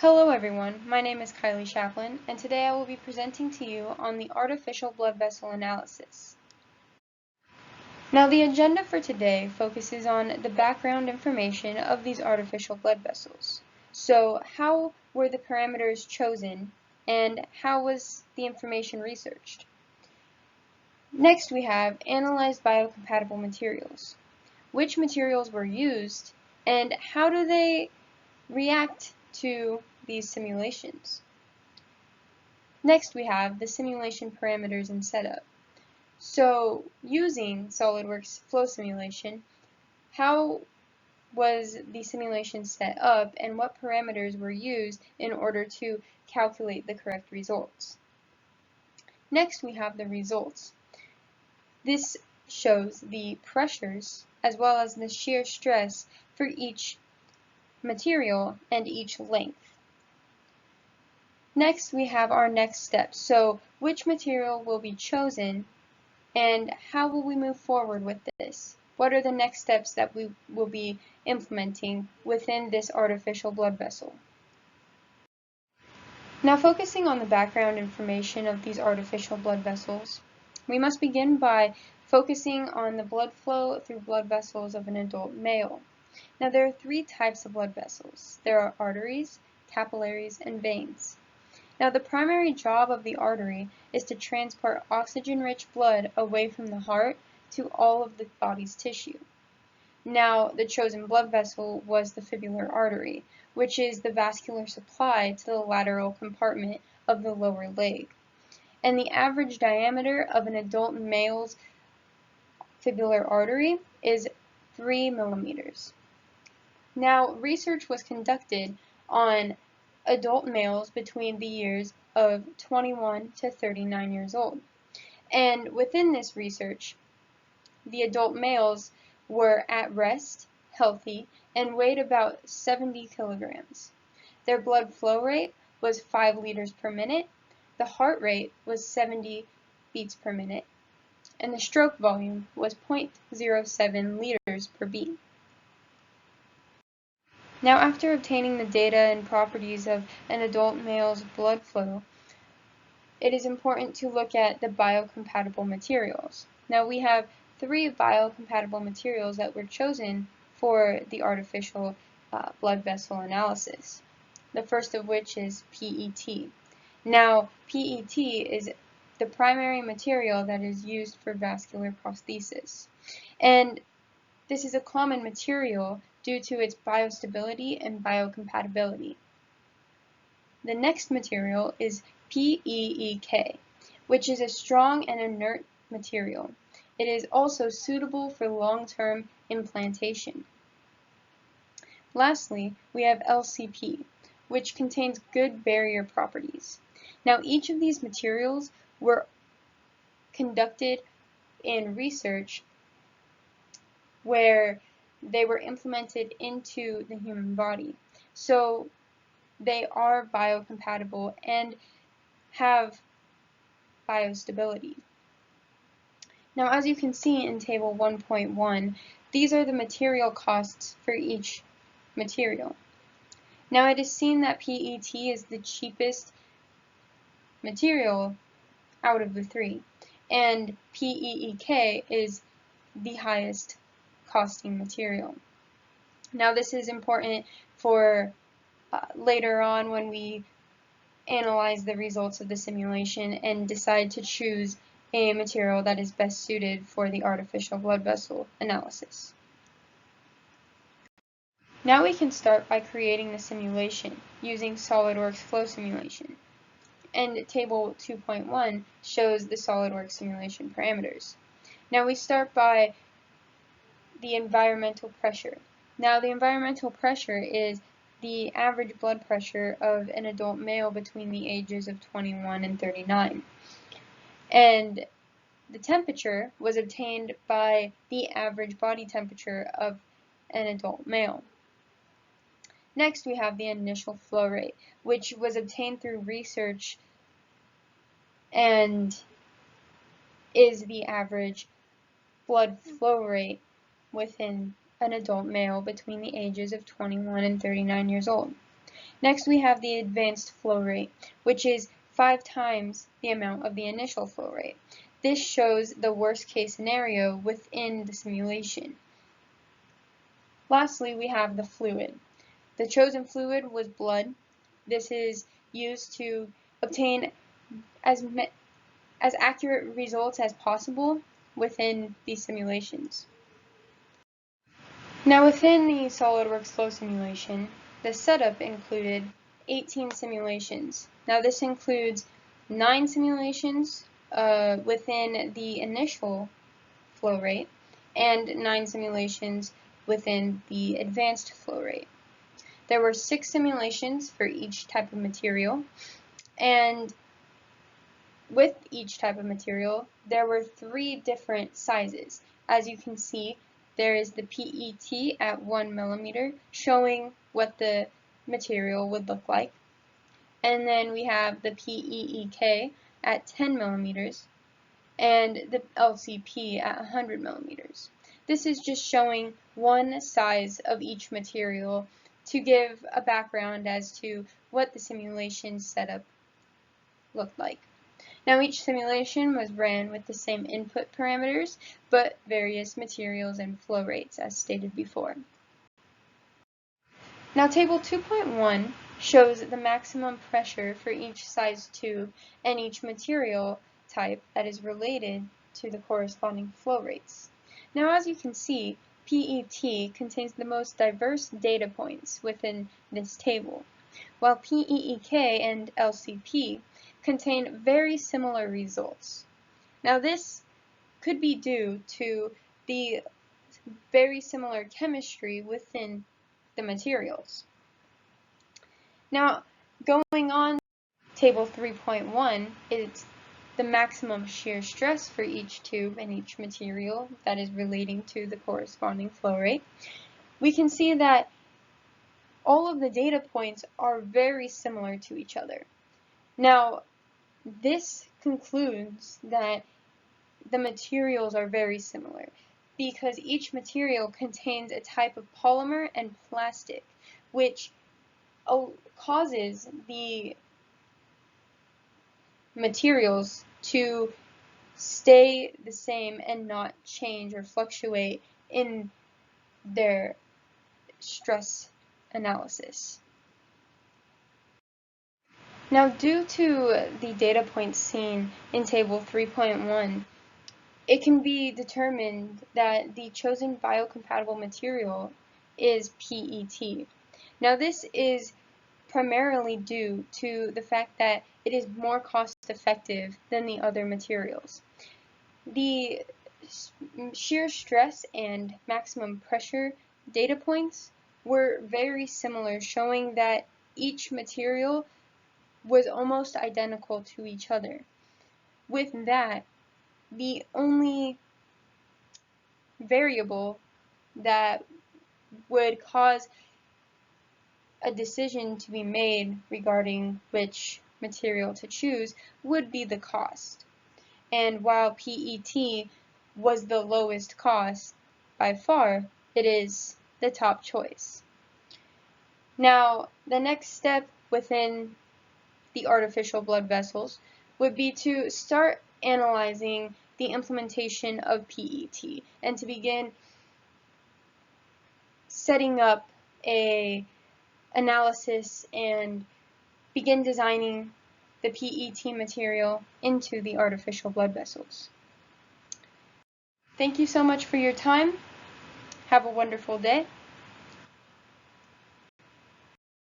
Hello everyone, my name is Kylie Shaplin, and today I will be presenting to you on the artificial blood vessel analysis. Now the agenda for today focuses on the background information of these artificial blood vessels. So how were the parameters chosen, and how was the information researched? Next we have analyzed biocompatible materials. Which materials were used, and how do they react to these simulations? Next we have the simulation parameters and setup. So using SOLIDWORKS flow simulation, how was the simulation set up and what parameters were used in order to calculate the correct results? Next we have the results. This shows the pressures as well as the shear stress for each material and each length. Next, we have our next steps. So, which material will be chosen, and how will we move forward with this? What are the next steps that we will be implementing within this artificial blood vessel? Now, focusing on the background information of these artificial blood vessels, we must begin by focusing on the blood flow through blood vessels of an adult male. Now, there are three types of blood vessels. There are arteries, capillaries, and veins. Now, the primary job of the artery is to transport oxygen-rich blood away from the heart to all of the body's tissue. Now, the chosen blood vessel was the fibular artery, which is the vascular supply to the lateral compartment of the lower leg. And the average diameter of an adult male's fibular artery is 3 millimeters. Now, research was conducted on adult males between the years of 21 to 39 years old. And within this research, the adult males were at rest, healthy, and weighed about 70 kilograms. Their blood flow rate was 5 liters per minute, the heart rate was 70 beats per minute, and the stroke volume was 0.07 liters per beat. Now, after obtaining the data and properties of an adult male's blood flow, it is important to look at the biocompatible materials. Now, we have 3 biocompatible materials that were chosen for the artificial blood vessel analysis. The first of which is PET. Now, PET is the primary material that is used for vascular prosthesis. And this is a common material due to its biostability and biocompatibility. The next material is PEEK, which is a strong and inert material. It is also suitable for long-term implantation. Lastly, we have LCP, which contains good barrier properties. Now, each of these materials were conducted in research where they were implemented into the human body. So they are biocompatible and have biostability. Now, as you can see in table 1.1, these are the material costs for each material. Now, it is seen that PET is the cheapest material out of the 3, and PEEK is the highest costing material. Now, this is important for later on when we analyze the results of the simulation and decide to choose a material that is best suited for the artificial blood vessel analysis. Now we can start by creating the simulation using SOLIDWORKS flow simulation. And table 2.1 shows the SOLIDWORKS simulation parameters. Now we start by the environmental pressure. Now, the environmental pressure is the average blood pressure of an adult male between the ages of 21 and 39. And the temperature was obtained by the average body temperature of an adult male. Next, we have the initial flow rate, which was obtained through research and is the average blood flow rate within an adult male between the ages of 21 and 39 years old. Next, we have the advanced flow rate, which is 5 times the amount of the initial flow rate. This shows the worst case scenario within the simulation. Lastly, we have the fluid. The chosen fluid was blood. This is used to obtain as accurate results as possible within these simulations. Now, within the SOLIDWORKS flow simulation, the setup included 18 simulations. Now, this includes 9 simulations within the initial flow rate and 9 simulations within the advanced flow rate. There were 6 simulations for each type of material, and with each type of material, there were 3 different sizes. As you can see, there is the PET at 1 millimeter, showing what the material would look like. And then we have the PEEK at 10 millimeters, and the LCP at 100 millimeters. This is just showing one size of each material to give a background as to what the simulation setup looked like. Now, each simulation was ran with the same input parameters, but various materials and flow rates, as stated before. Now, Table 2.1 shows the maximum pressure for each size tube and each material type that is related to the corresponding flow rates. Now, as you can see, PET contains the most diverse data points within this table, while PEEK and LCP contain very similar results. Now, this could be due to the very similar chemistry within the materials. Now, going on, Table 3.1 is the maximum shear stress for each tube and each material that is relating to the corresponding flow rate. We can see that all of the data points are very similar to each other. Now, this concludes that the materials are very similar because each material contains a type of polymer and plastic, which causes the materials to stay the same and not change or fluctuate in their stress analysis. Now, due to the data points seen in Table 3.1, it can be determined that the chosen biocompatible material is PET. Now, this is primarily due to the fact that it is more cost-effective than the other materials. The shear stress and maximum pressure data points were very similar, showing that each material was almost identical to each other. With that, the only variable that would cause a decision to be made regarding which material to choose would be the cost. And while PET was the lowest cost by far, it is the top choice. Now, the next step within the artificial blood vessels would be to start analyzing the implementation of PET and to begin setting up a analysis and begin designing the PET material into the artificial blood vessels. Thank you so much for your time. Have a wonderful day.